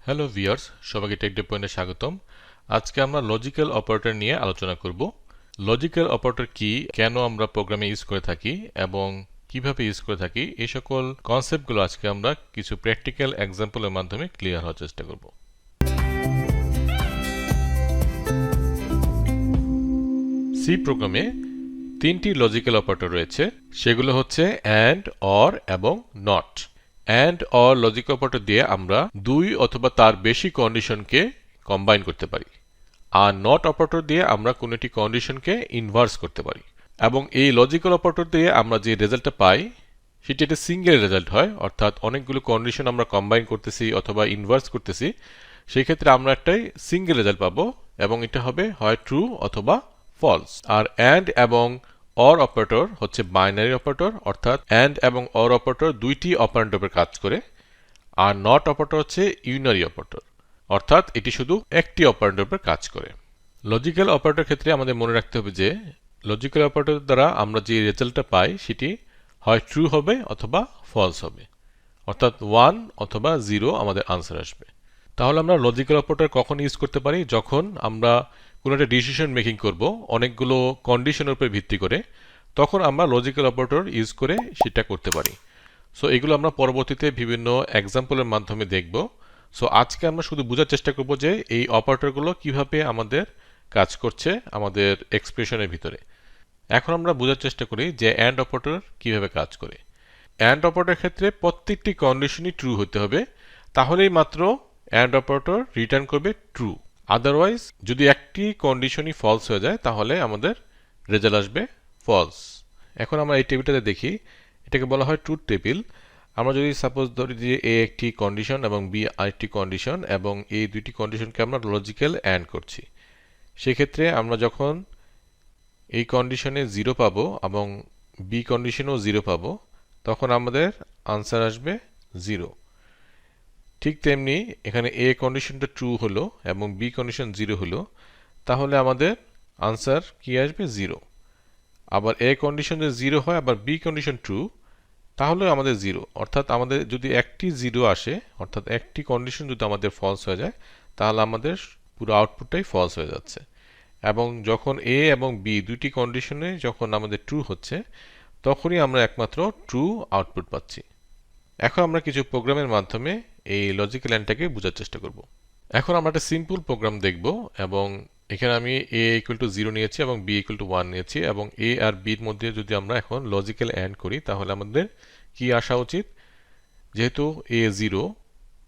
Hello viewers, সবাইকে take day পয়েন্টে স্বাগতম। আজকে আমরা লজিক্যাল অপারেটর নিয়ে আলোচনা করব। লজিক্যাল অপারেটর কি, কেন আমরা প্রোগ্রামে ইউজ করে থাকি এবং কিভাবে ইউজ করে থাকি, এই সকল কনসেপ্টগুলো আজকে আমরা কিছু প্র্যাকটিক্যাল এক্সাম্পলের মাধ্যমে ক্লিয়ার হওয়ার চেষ্টা করব। সি প্রোগ্রামে তিনটি লজিক্যাল অপারেটর রয়েছে, সেগুলো হচ্ছে অ্যান্ড, অর এবং not. And or logic operator দিয়ে আমরা দুই অথবা তার বেশি কন্ডিশনকে কম্বাইন করতে পারি, আর নট অপারেটর দিয়ে আমরা কোনো একটি কন্ডিশনকে ইনভার্স করতে পারি। এবং এই লজিক্যাল অপারেটর দিয়ে আমরা যে রেজাল্টটা পাই সেটি একটা সিঙ্গেল রেজাল্ট হয়, অর্থাৎ অনেকগুলো কন্ডিশন আমরা কম্বাইন করতেছি অথবা ইনভার্স করতেছি, সেই ক্ষেত্রে আমরা একটাই সিঙ্গেল রেজাল্ট পাবো এবং এটা হবে হয় ট্রু অথবা ফলস। আর অ্যান্ড এবং অর অপারেটর হচ্ছে বাইনারি অপারেটর, অর্থাৎ অ্যান্ড এবং অর অপারেটর দুইটি অপারেন্ডের উপর কাজ করে। আর নট অপারেটর হচ্ছে ইউনারি অপারেটর, অর্থাৎ এটি শুধু একটি অপারেন্ডের উপর কাজ করে। লজিক্যাল অপারেটর ক্ষেত্রে আমাদের মনে রাখতে হবে যে লজিক্যাল অপারেটর দ্বারা আমরা যে রেজাল্টটা পাই সেটি হয় ট্রু হবে অথবা ফলস হবে, অর্থাৎ 1 অথবা 0 আমাদের আনসার আসবে। তাহলে আমরা লজিক্যাল অপারেটর কখন ইউজ করতে পারি? যখন আমরা কোনো একটা ডিসিশন মেকিং করব অনেকগুলো কন্ডিশনের উপর ভিত্তি করে, তখন আমরা লজিক্যাল অপারেটর ইউজ করে সেটা করতে পারি। সো এগুলো আমরা পরবর্তীতে বিভিন্ন এক্সাম্পলের মাধ্যমে দেখব। সো আজকে আমরা শুধু বোঝার চেষ্টা করব যে এই অপারেটরগুলো কিভাবে আমাদের কাজ করছে আমাদের এক্সপ্রেশনের ভিতরে। এখন আমরা বোঝার চেষ্টা করি যে অ্যান্ড অপারেটর কিভাবে কাজ করে। অ্যান্ড অপারেটরের ক্ষেত্রে প্রত্যেকটি কন্ডিশনই ট্রু হতে হবে, তাহলেই মাত্র অ্যান্ড অপারেটর রিটার্ন করবে ট্রু। আদারওয়াইজ যদি একটি কন্ডিশনই ফলস হয়ে যায় তাহলে আমাদের রেজাল্ট আসবে ফলস। এখন আমরা এই টেবিলটাতে দেখি, এটাকে বলা হয় ট্রুথ টেবিল। আমরা যদি সাপোজ ধরি যে এ একটি কন্ডিশন এবং বি আরেকটি কন্ডিশন এবং এই দুইটি কন্ডিশনকে আমরা লজিক্যাল অ্যান্ড করছি, সেক্ষেত্রে আমরা যখন এই কন্ডিশনে 0 পাবো এবং বি কন্ডিশনেও 0 পাবো, তখন আমাদের আনসার আসবে 0। ঠিক তেমনি এখানে এ কন্ডিশনটা ট্রু হলো এবং বি কন্ডিশন 0 হলো, তাহলে আমাদের আনসার কি আসবে? 0। আবার এ কন্ডিশন যদি 0 হয় আবার বি কন্ডিশন ট্রু, তাহলে আমাদের 0। অর্থাৎ আমাদের যদি একটি 0 আসে, অর্থাৎ একটি কন্ডিশন যদি আমাদের ফলস হয়ে যায়, তাহলে আমাদের পুরো আউটপুটটাই ফলস হয়ে যাচ্ছে। এবং যখন এ এবং বি দুইটি কন্ডিশনে যখন আমাদের ট্রু হচ্ছে, তখনই আমরা একমাত্র ট্রু আউটপুট পাচ্ছি। এখন আমরা কিছু প্রোগ্রামের মাধ্যমে এই লজিক্যাল অ্যান্ডটাকে বোঝার চেষ্টা করব। এখন আমরা একটা সিম্পল প্রোগ্রাম দেখব এবং এখানে আমি a ইকুয়াল টু 0 নিয়েছি এবং b ইকুয়াল টু 1 নিয়েছি, এবং a আর b এর মধ্যে যদি আমরা এখন লজিক্যাল অ্যান্ড করি তাহলে আমাদের কি আসা উচিত? যেহেতু a 0,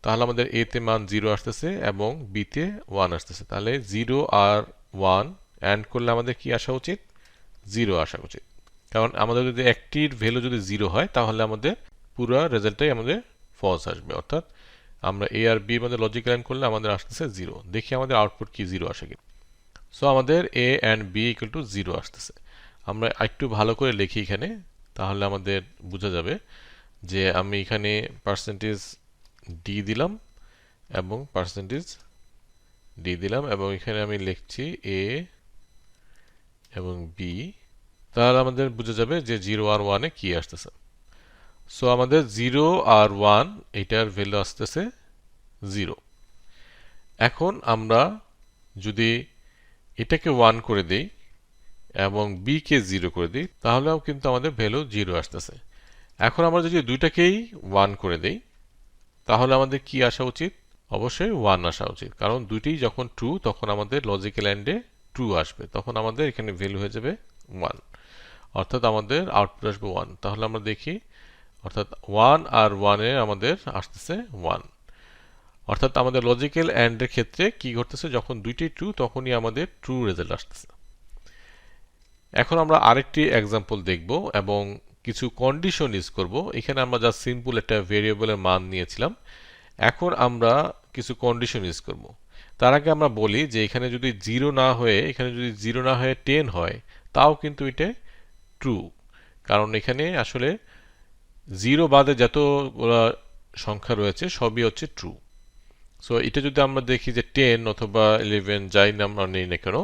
তাহলে আমাদের a তে মান 0 আসতেছে এবং b তে 1 আসতেছে, তাহলে 0 আর 1 অ্যান্ড করলে আমাদের কি আসা উচিত? 0 আসা উচিত। কারণ আমাদের যদি একটির ভ্যালু যদি 0 হয় তাহলে আমাদের পুরো রেজাল্টটাই আমাদের ফলস আসবে, অর্থাৎ আমরা এ আর বি মধ্যে লজিক্যাল অ্যান্ড করলে আমাদের আসতেছে 0। দেখি আমাদের আউটপুট কি 0 আসে কিনা। সো আমাদের এ অ্যান্ড বি ইকুয়াল টু 0 আসতেছে। আমরা একটু ভালো করে লিখি এখানে, তাহলে আমাদের বোঝা যাবে যে আমি এখানে পার্সেন্টেজ ডি দিলাম এবং পার্সেন্টেজ ডি দিলাম এবং এখানে আমি লিখছি এ এবং বি, তাহলে আমাদের বোঝা যাবে যে 0 আর 1 এ কি আসতেছে। সো আমাদের 0 আর 1 এটার ভ্যালু আসতেছে 0। এখন আমরা যদি এটাকে 1 করে দেই এবং b কে 0 করে দিই, তাহলেও কিন্তু আমাদের ভ্যালু 0 আসতেছে। এখন আমরা যদি দুইটাকেই 1 করে দেই তাহলে আমাদের কি আসা উচিত? অবশ্যই 1 আসা উচিত, কারণ দুইটিই যখন ট্রু তখন আমাদের লজিক্যাল অ্যান্ডে ট্রু আসবে, তখন আমাদের এখানে ভ্যালু হয়ে যাবে 1, অর্থাৎ আমাদের আউটপুট আসবে 1। তাহলে আমরা দেখি, অর্থাৎ 1 আর 1 এ আমাদের আসতেছে 1, অর্থাৎ আমাদের লজিক্যাল অ্যান্ডের ক্ষেত্রে কি ঘটতেছে? যখন দুইটি ট্রু তখনই আমাদের ট্রু রেজাল্ট আসতেছে। এখন আমরা আরেকটি এক্সাম্পল দেখব এবং কিছু কন্ডিশন ইউজ করব। এখানে আমরা জাস্ট সিম্পল একটা ভেরিয়েবলের মান নিয়েছিলাম, এখন আমরা কিছু কন্ডিশন ইউজ করব। তার আগে আমরা বলি যে এখানে যদি 0 না হয়ে, এখানে যদি 0 না হয়ে 10 হয়, তাও কিন্তু এটা ট্রু, কারণ এখানে আসলে 0 বাদে যতগুলো সংখ্যা রয়েছে সবই হচ্ছে ট্রু। সো এটা যদি আমরা দেখি যে 10 অথবা 11 যাই আমরা নেই না কেন,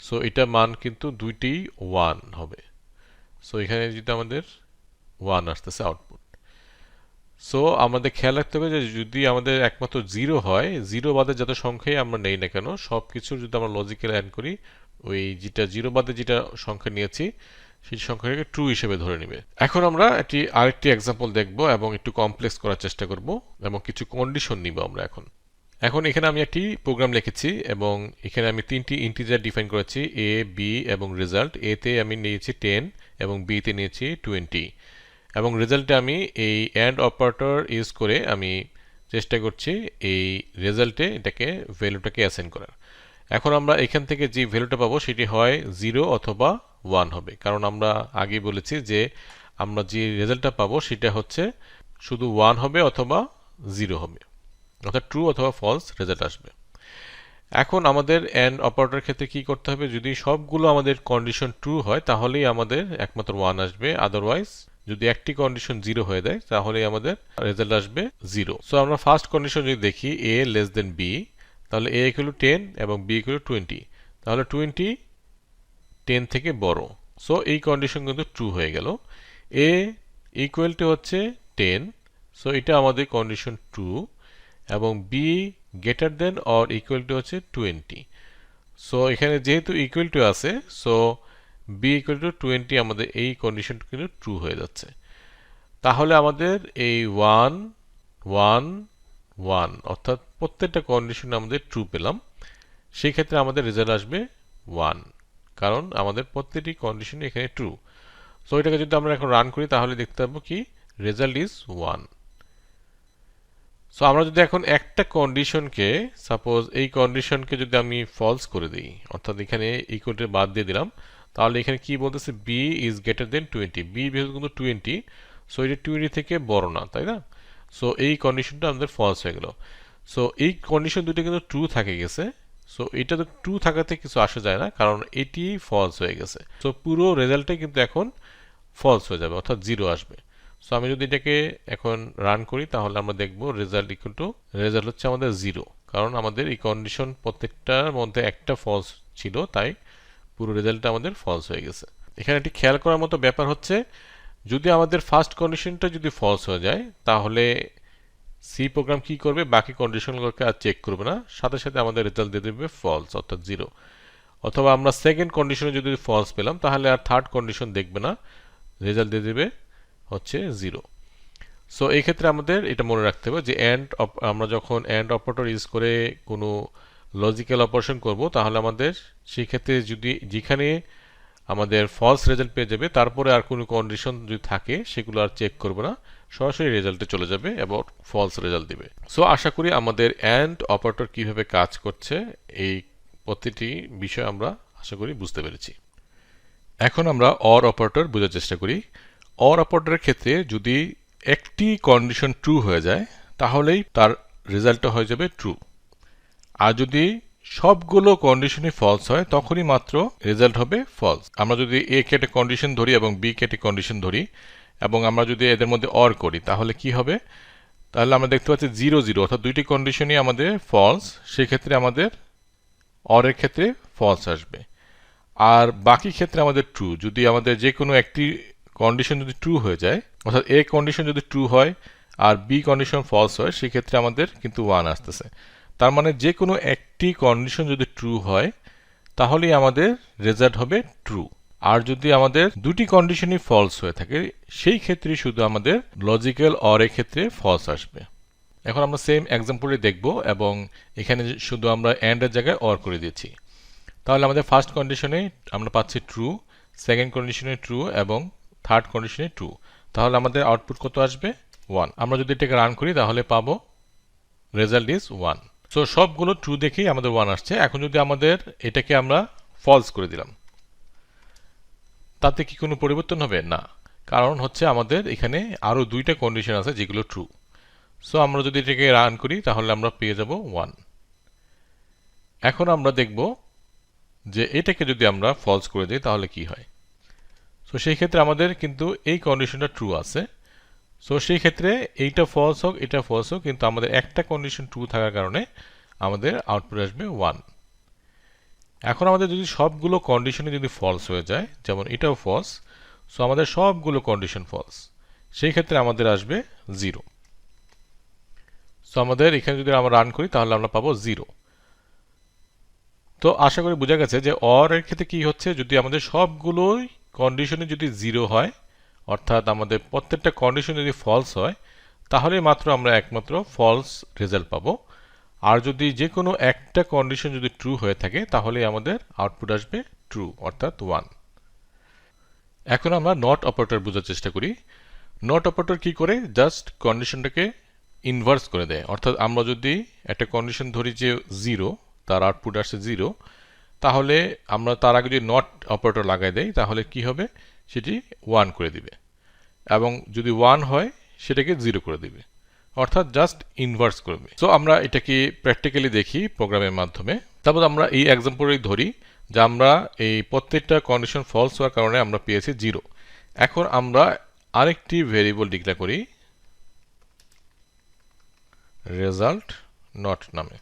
সো এটা মান কিন্তু দুইটি 1 হবে। সো এখানে যদি আমাদের 1 আসতেছে আউটপুট। সো আমাদের খেয়াল রাখতে হবে যে যদি আমাদের একমাত্র 0 হয়, 0 বাদে যত সংখ্যাই আমরা নেই না কেন সব কিছুর যদি আমরা লজিক্যাল অ্যাড করি, ওই যেটা 0 বাদে যেটা সংখ্যা নিয়েছি সেই সংখ্যাটাকে ট্রু হিসেবে ধরে নেবে। এখন আমরা আরেকটি এক্সাম্পল দেখব এবং একটু কমপ্লেক্স করার চেষ্টা করব এবং কিছু কন্ডিশন নিব আমরা এখন। এখানে আমি একটি প্রোগ্রাম লিখেছি এবং এখানে আমি তিনটি ইন্টিজার ডিফাইন করেছি, এ, বি এবং রেজাল্ট। এ তে আমি নিয়েছি 10 এবং বি তে নিয়েছি 20 এবং রেজাল্টে আমি এই অ্যান্ড অপারেটর ইউজ করে আমি চেষ্টা করছি এই রেজাল্টে এটাকে ভ্যালুটাকে অ্যাসাইন করার। এখন আমরা এখান থেকে যে ভ্যালুটা পাবো সেটি হয় 0 অথবা 1 হবে, কারণ আমরা আগে বলেছি যে আমরা যে রেজাল্টটা পাবো সেটা হচ্ছে শুধু 1 হবে অথবা 0 হবে, অর্থাৎ ট্রু অথবা ফলস রেজাল্ট আসবে। এখন আমাদের অ্যান্ড অপারেটরের ক্ষেত্রে কি করতে হবে, যদি সবগুলো আমাদের কন্ডিশন ট্রু হয় তাহলেই আমাদের একমাত্র 1 আসবে, আদারওয়াইজ যদি একটি কন্ডিশন 0 হয়ে যায় তাহলেই আমাদের রেজাল্ট আসবে 0। সো আমরা ফার্স্ট কন্ডিশন যদি দেখি a লেস দেন b, তাহলে a ইকুয়াল টু 10 এবং b ইকুয়াল টু 20, তাহলে 20 10 থেকে বড়। সো এই কন্ডিশন কিন্তু ট্রু হয়ে গেল। a ইকুয়াল টু হচ্ছে 10, সো এটা আমাদের কন্ডিশন ট্রু, এবং b greater than or equal to হচ্ছে 20। সো এখানে যেহেতু ইকুয়াল টু আছে, সো b ইকুয়াল টু 20 আমাদের এই কন্ডিশনটা কিন্তু ট্রু হয়ে যাচ্ছে। তাহলে আমাদের এই 1 1 1 অর্থাৎ প্রত্যেকটা কন্ডিশন আমাদের ট্রু পেলাম, সেই ক্ষেত্রে আমাদের রেজাল্ট আসবে 1, কারণ আমাদের প্রত্যেকটি কন্ডিশন এখানে ট্রু। সো এটাকে যদি আমরা এখন রান করি তাহলে দেখতে পাবো কি রেজাল্ট ইজ 1। সো আমরা যদি এখন একটা কন্ডিশনকে, সাপোজ এই কন্ডিশনকে যদি আমি ফলস করে দিই, অর্থাৎ এখানে ইকুয়াল টু বাদ দিয়ে দিলাম, তাহলে এখানে কি বলতেছে b is greater than 20, b যেহেতু কিন্তু 20, সো এটা 20 থেকে বড় না, তাই না? সো এই কন্ডিশনটা আমাদের ফলস হয়ে গেল। সো এই কন্ডিশন দুটো কিন্তু ট্রু থাকে গেছে, সো এটা তো ট্রু থাকাতে কিছু আসা যায় না, কারণ এটি ফলস হয়ে গেছে। সো পুরো রেজাল্টটাই কিন্তু এখন ফলস হয়ে যাবে, অর্থাৎ 0 আসবে। সো আমি যদি এটাকে এখন রান করি তাহলে আমরা দেখব রেজাল্ট ইকুয়াল টু, রেজাল্ট হচ্ছে আমাদের 0, কারণ আমাদের এই কন্ডিশন প্রত্যেকটার মধ্যে একটা ফলস ছিল, তাই পুরো রেজাল্টটা আমাদের ফলস হয়ে গেছে। এখানে একটি খেয়াল করার মতো ব্যাপার হচ্ছে, যদি আমাদের ফার্স্ট কন্ডিশনটা যদি ফলস হয়ে যায় তাহলে সি প্রোগ্রাম কি করবে, বাকি কন্ডিশনগুলোকে আর চেক করবে না, সাথে সাথে আমাদের রেজাল্ট দিয়ে দেবে ফলস, অর্থাৎ 0। অথবা আমরা সেকেন্ড কন্ডিশনে যদি ফলস পেলাম তাহলে আর থার্ড কন্ডিশন দেখবে না, রেজাল্ট দিয়ে দেবে হচ্ছে 0। সো এই ক্ষেত্রে আমাদের এটা মনে রাখতে হবে যে আমরা যখন অ্যান্ড অপারেটর ইউজ করে কোনো লজিক্যাল অপারেশন করব তাহলে আমাদের সেই ক্ষেত্রে যদি যেখানে আমাদের ফলস রেজাল্ট পেয়ে যাবে তারপরে আর কোনো কন্ডিশন যদি থাকে সেগুলো আর চেক করবে না, সরাসরি রেজাল্টে চলে যাবে এবং ফলস রেজাল্ট দিবে। সো আশা করি আমাদের অ্যান্ড অপারেটর কিভাবে কাজ করছে এই প্রতিটি বিষয় আমরা আশা করি বুঝতে পেরেছি। এখন আমরা অর অপারেটর বোঝার চেষ্টা করি। অর অপারেটরের ক্ষেত্রে যদি একটি কন্ডিশন ট্রু হয়ে যায় তাহলেই তার রেজাল্টটা হয়ে যাবে ট্রু, আর যদি সবগুলো কন্ডিশনই ফলস হয় তখনই মাত্র রেজাল্ট হবে ফলস। আমরা যদি এ কে একটা কন্ডিশন ধরি এবং বি কে একটা কন্ডিশন ধরি এবং আমরা যদি এদের মধ্যে অর করি তাহলে কি হবে, তাহলে আমরা দেখতে পাচ্ছি 0 0, অর্থাৎ দুইটি কন্ডিশনই আমাদের ফলস, সেক্ষেত্রে আমাদের অরের ক্ষেত্রে ফলস আসবে। আর বাকি ক্ষেত্রে আমাদের ট্রু, যদি আমাদের যে কোনো একটি কন্ডিশন যদি ট্রু হয়ে যায়, অর্থাৎ এ কন্ডিশন যদি ট্রু হয় আর বি কন্ডিশন ফলস হয়, সেক্ষেত্রে আমাদের কিন্তু 1 আসতেছে। তার মানে যে কোনো একটি কন্ডিশন যদি ট্রু হয় তাহলেই আমাদের রেজাল্ট হবে ট্রু, আর যদি আমাদের দুটি কন্ডিশনই ফলস হয়ে থাকে সেই ক্ষেত্রে শুধু আমাদের লজিক্যাল অরের ক্ষেত্রে ফলস আসবে। এখন আমরা সেম এক্সাম্পলে দেখব এবং এখানে শুধু আমরা অ্যান্ড এর জায়গায় অর করে দিয়েছি। তাহলে আমাদের ফার্স্ট কন্ডিশনে আমরা পাচ্ছি ট্রু, সেকেন্ড কন্ডিশনে ট্রু এবং থার্ড কন্ডিশনে ট্রু, তাহলে আমাদের আউটপুট কত আসবে 1। আমরা যদি এটাকে রান করি তাহলে পাবো রেজাল্ট ইজ 1। সো সবগুলো ট্রু দেখেই আমাদের 1 আসছে। এখন যদি আমাদের এটাকে আমরা ফলস করে দিলাম তাতে কি কোনো পরিবর্তন হবে না, কারণ হচ্ছে আমাদের এখানে আরো দুইটা কন্ডিশন আছে যেগুলো ট্রু। সো আমরা যদি এটাকে রান করি তাহলে আমরা পেয়ে যাব 1। এখন আমরা দেখব যে এটাকে যদি আমরা ফলস করে দিই তাহলে কি হয়। সো সেই ক্ষেত্রে আমাদের কিন্তু এই কন্ডিশনটা ট্রু আছে, সো সেই ক্ষেত্রে এইটা ফলস হোক এটা ফলস হোক, কিন্তু আমাদের একটা কন্ডিশন ট্রু থাকার কারণে আমাদের আউটপুট আসবে 1। এখন আমাদের যদি সবগুলো কন্ডিশনে যদি ফলস হয়ে যায়, যেমন এটাও ফলস, সো আমাদের সবগুলো কন্ডিশন ফলস, সেই ক্ষেত্রে আমাদের আসবে 0। সো আমাদের এখানে যদি আমরা রান করি তাহলে আমরা পাবো 0। তো আশা করি বোঝা গেছে যে অর এর ক্ষেত্রে কি হচ্ছে, যদি আমাদের সবগুলোই কন্ডিশনে যদি 0 হয়, অর্থাৎ আমাদের প্রত্যেকটা কন্ডিশন যদি ফলস হয়, তাহলে মাত্র আমরা একমাত্র ফলস রেজাল্ট পাবো। আর যদি যে কোনো একটা কন্ডিশন যদি ট্রু হয়ে থাকে তাহলে আমাদের আউটপুট আসবে ট্রু, অর্থাৎ 1। এখন আমরা নট অপারেটর বোঝার চেষ্টা করি। নট অপারেটর কি করে, জাস্ট কন্ডিশনটাকে ইনভার্স করে দেয়। অর্থাৎ আমরা যদি একটা কন্ডিশন ধরি যে 0, তার আউটপুট আসছে 0, তাহলে আমরা তার আগে যদি নট অপারেটর লাগাই দেই তাহলে কি হবে, সেটি 1 করে দিবে, এবং যদি 1 হয় সেটাকে 0 করে দিবে, অর্থাৎ জাস্ট ইনভার্স করবে। সো আমরা এটাকে প্র্যাকটিক্যালি দেখি প্রোগ্রামের মাধ্যমে। তারপর আমরা এই এক্সাম্পলেই ধরি যে আমরা এই প্রত্যেকটা কন্ডিশন ফলস হওয়ার কারণে আমরা পেয়েছি 0। এখন আমরা আরেকটি ভেরিয়েবল ডিক্লেয়ার করি রেজাল্ট নট নামে,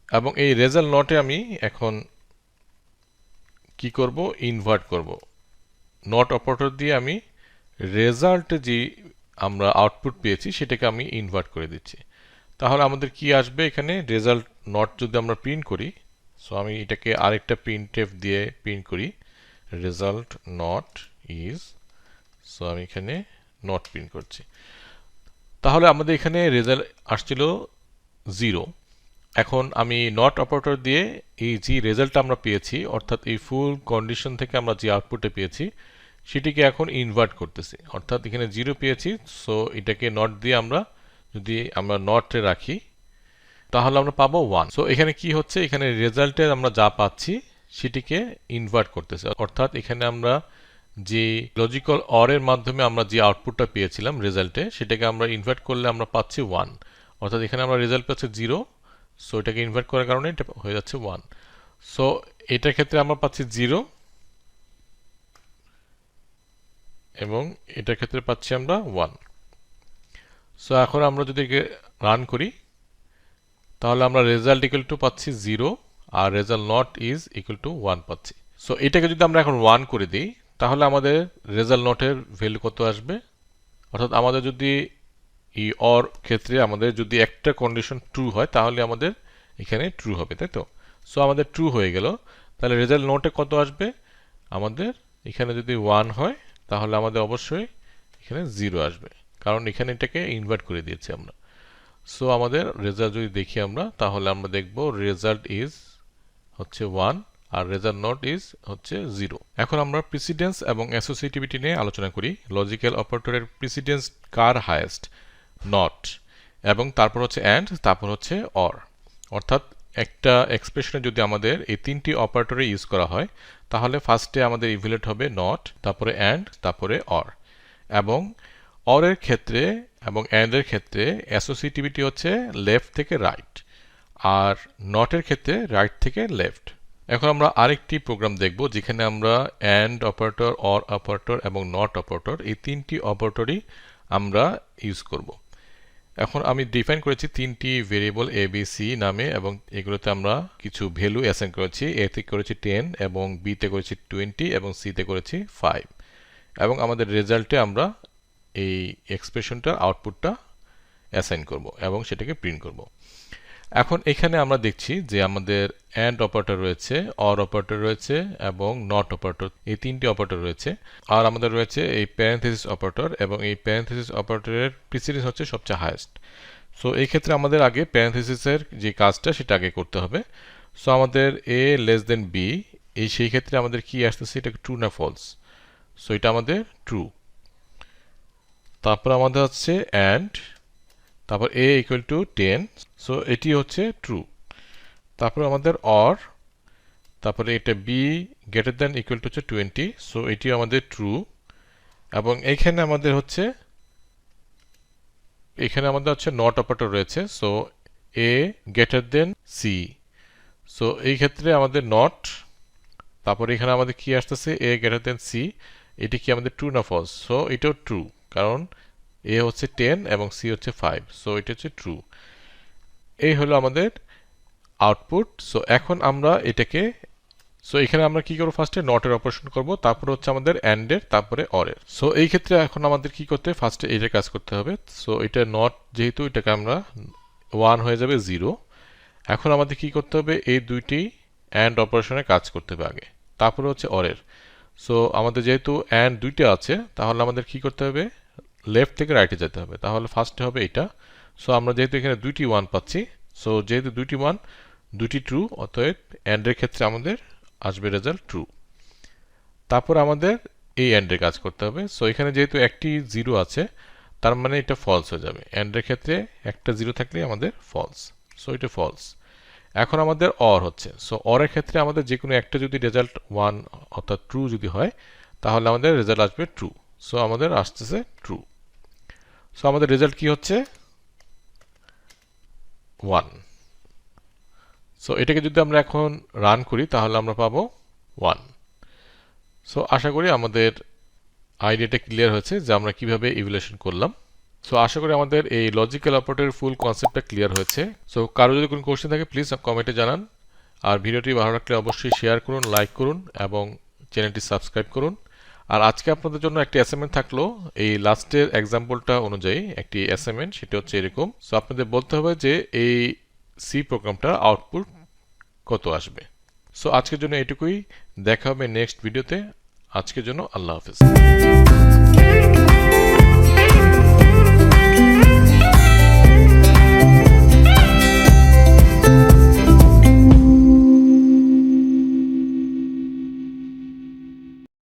এবং এই রেজাল্ট নটে আমি এখন কি করব, ইনভার্ট করব। নট অপারেটর দিয়ে আমি রেজাল্টে যে আমরা আউটপুট পেয়েছি সেটাকে আমি ইনভার্ট করে দিচ্ছি। তাহলে আমাদের কি আসবে, এখানে রেজাল্ট নট যদি আমরা প্রিন্ট করি, সো আমি এটাকে আরেকটা প্রিন্টএফ দিয়ে প্রিন্ট করি রেজাল্ট নট ইজ, সো আমি এখানে নট প্রিন্ট করছি। তাহলে আমাদের এখানে রেজাল্ট আসছিল 0। এখন আমি নট অপারেটর দিয়ে এই যে রেজাল্টটা আমরা পেয়েছি, অর্থাৎ এই ফুল কন্ডিশন থেকে আমরা যে আউটপুটে পেয়েছি সেটিকে এখন ইনভার্ট করতেছি। অর্থাৎ এখানে 0 পেয়েছি, সো এটাকে নট দিয়ে আমরা যদি আমরা নটে রাখি তাহলে আমরা পাবো 1। সো এখানে কি হচ্ছে, এখানে রেজাল্টে আমরা যা পাচ্ছি সেটিকে ইনভার্ট করতেছে। অর্থাৎ এখানে আমরা যে লজিক্যাল অর এর মাধ্যমে আমরা যে আউটপুটটা পেয়েছিলাম রেজাল্টে, সেটাকে আমরা ইনভার্ট করলে আমরা পাচ্ছি 1। অর্থাৎ এখানে আমরা রেজাল্ট পাচ্ছি 0, সো এটাকে ইনভার্ট করার কারণে এটা হয়ে যাচ্ছে 1। সো এটার ক্ষেত্রে আমরা পাচ্ছি 0, এবং এটার ক্ষেত্রে পাচ্ছি আমরা 1। সো এখন আমরা যদি রান করি তাহলে আমরা রেজাল্ট ইকুয়াল টু পাচ্ছি 0, আর result not is equal to 1 পাচ্ছি। সো এটাকে যদি আমরা এখন 1 করে দিই তাহলে আমাদের রেজাল্ট নটের ভ্যালু কত আসবে, অর্থাৎ আমাদের যদি এই অর ক্ষেত্রে আমাদের যদি একটা কন্ডিশন ট্রু হয় তাহলে আমাদের এখানে ট্রু হবে, তাই তো? সো আমাদের ট্রু হয়ে গেল, তাহলে রেজাল্ট নোটে কত আসবে, আমাদের এখানে যদি 1 হয় তাহলে আমাদের অবশ্যই এখানে 0 আসবে, কারণ এখানে এটাকে ইনভার্ট করে দিয়েছি আমরা। সো আমাদের রেজাল্ট যদি দেখি আমরা তাহলে আমরা দেখব রেজাল্ট ইজ হচ্ছে 1 আর রেজাল্ট নট ইজ হচ্ছে 0। এখন আমরা প্রিসিডেন্স এবং অ্যাসোসিয়েটিভিটি নিয়ে আলোচনা করি। লজিক্যাল অপারেটরের প্রিসিডেন্স কার হাইয়েস্ট, নট, এবং তারপর হচ্ছে অ্যান্ড, তারপর হচ্ছে অর। অর্থাৎ একটা এক্সপ্রেশনে যদি আমাদের এই তিনটি অপারেটরে ইউজ করা হয় তাহলে ফার্স্টে আমাদের ইভ্যালুয়েট হবে নট, তারপরে অ্যান্ড, তারপরে অর। এবং অর এর ক্ষেত্রে এবং অ্যান্ড এর ক্ষেত্রে অ্যাসোসিয়েটিভিটি হচ্ছে লেফট থেকে রাইট, আর নটের ক্ষেত্রে রাইট থেকে লেফট। এখন আমরা আরেকটি প্রোগ্রাম দেখব যেখানে আমরা অ্যান্ড অপারেটর, অর অপারেটর এবং নট অপারেটর এই তিনটি অপারেটরই আমরা ইউজ করব। এখন আমি ডিফাইন করেছি তিনটি ভেরিয়েবল এ বি সি নামে, এবং এগুলোতে আমরা কিছু ভ্যালু অ্যাসাইন করেছি। এ তে করেছি 10, এবং বি তে করেছি 20, এবং সি তে করেছি 5, এবং আমাদের রেজাল্টে আমরা এই এক্সপ্রেশনটার আউটপুটটা অ্যাসাইন করব এবং সেটাকে প্রিন্ট করব। এখন এখানে আমরা দেখছি যে আমাদের অ্যান্ড অপারেটর রয়েছে, অর অপারেটর রয়েছে এবং নট অপারেটর, এই তিনটি অপারেটর রয়েছে। আর আমাদের রয়েছে এই প্যারেনথেসিস অপারেটর, এবং এই প্যারেনথেসিস অপারেটরের প্রিসিডেন্স হচ্ছে সবচেয়ে হাইয়েস্ট। সো এই ক্ষেত্রে আমাদের আগে প্যারেনথেসিসের যে কাজটা সেটা আগে করতে হবে। সো আমাদের এ লেস দেন বি, এই সেই ক্ষেত্রে আমাদের কি আসতেছে, এটা ট্রু না ফলস। সো এটা আমাদের ট্রু। তারপর আমাদের হচ্ছে অ্যান্ড, তারপর a ইকুয়াল টু 10, সো এটি হচ্ছে ট্রু। তারপর আমাদের অর, তারপরে এটা b greater than equal to হচ্ছে 20, সো এটি আমাদের ট্রু। এবং এখানে আমাদের হচ্ছে নট অপারেটর রয়েছে, so a greater than c, so এই ক্ষেত্রে আমাদের নট। তারপরে এখানে আমাদের কি আসতেছে, a গ্রেটার দেন c, এটি কি আমাদের ট্রু না ফলস, সো এটাও ট্রু, কারণ a হচ্ছে 10 এবং c হচ্ছে 5, সো এটা হচ্ছে ট্রু। এই হলো আমাদের আউটপুট। সো এখন আমরা এটাকে, সো এখানে আমরা কি করব, ফার্স্টে নটের অপারেশন করব, তারপরে হচ্ছে আমাদের অ্যান্ডের, তারপরে অরের। সো এই ক্ষেত্রে এখন আমাদের কি করতে হবে, ফার্স্টে এটার কাজ করতে হবে। সো এটা নট, যেহেতু এটাকে আমরা 1 হয়ে যাবে 0। এখন আমাদের কি করতে হবে, এই দুইটি অ্যান্ড অপারেশনে কাজ করতে হবে আগে, তারপরে হচ্ছে অরের। সো আমাদের যেহেতু অ্যান্ড দুইটা আছে, তাহলে আমাদের কি করতে হবে, লেফট থেকে রাইটে যেতে হবে। তাহলে ফার্স্টে হবে এটা। সো আমরা যেহেতু এখানে দুইটি 1 পাচ্ছি, সো যেহেতু দুইটি 1 দুইটি ট্রু, অতএব অ্যান্ডের ক্ষেত্রে আমাদের আসবে রেজাল্ট ট্রু। তারপর আমাদের এই অ্যান্ডের কাজ করতে হবে। সো এখানে যেহেতু একটি 0 আছে, তার মানে এটা ফলস হয়ে যাবে। অ্যান্ডের ক্ষেত্রে একটা 0 থাকলে আমাদের ফলস, সো এটা ফলস। এখন আমাদের অর হচ্ছে। সো অরের ক্ষেত্রে আমাদের যে কোনো একটা যদি রেজাল্ট 1 অর্থাৎ ট্রু যদি হয়, তাহলে আমাদের রেজাল্ট আসবে ট্রু। সো আমাদের আসতেছে ট্রু। সো আমাদের রেজাল্ট কি হচ্ছে 1। সো এটাকে যদি আমরা এখন রান করি, তাহলে আমরা পাবো 1। সো আশা করি আমাদের আইডিয়াটা ক্লিয়ার হয়েছে যে আমরা কিভাবে ইভ্যালুয়েশন করলাম। সো আশা করি আমাদের এই লজিক্যাল অপারেটরের ফুল কনসেপ্টটা ক্লিয়ার হয়েছে। সো কারো যদি কোনো কোশ্চেন থাকে প্লিজ কমেন্টে জানান। আর ভিডিওটি ভালো লাগলে অবশ্যই শেয়ার করুন, লাইক করুন এবং চ্যানেলটি সাবস্ক্রাইব করুন। আর আজকে আপনাদের জন্য একটি অ্যাসাইনমেন্ট থাকলো, এই লাস্টের এক্সাম্পলটা অনুযায়ী একটি অ্যাসাইনমেন্ট, সেটা হচ্ছে এরকম। সো আপনাদের বলতে হবে যে এই সি প্রোগ্রামটা আউটপুট কত আসবে। সো আজকের জন্য এটুকুই, দেখা হবে নেক্সট ভিডিওতে। আজকের জন্য আল্লাহ হাফেজ।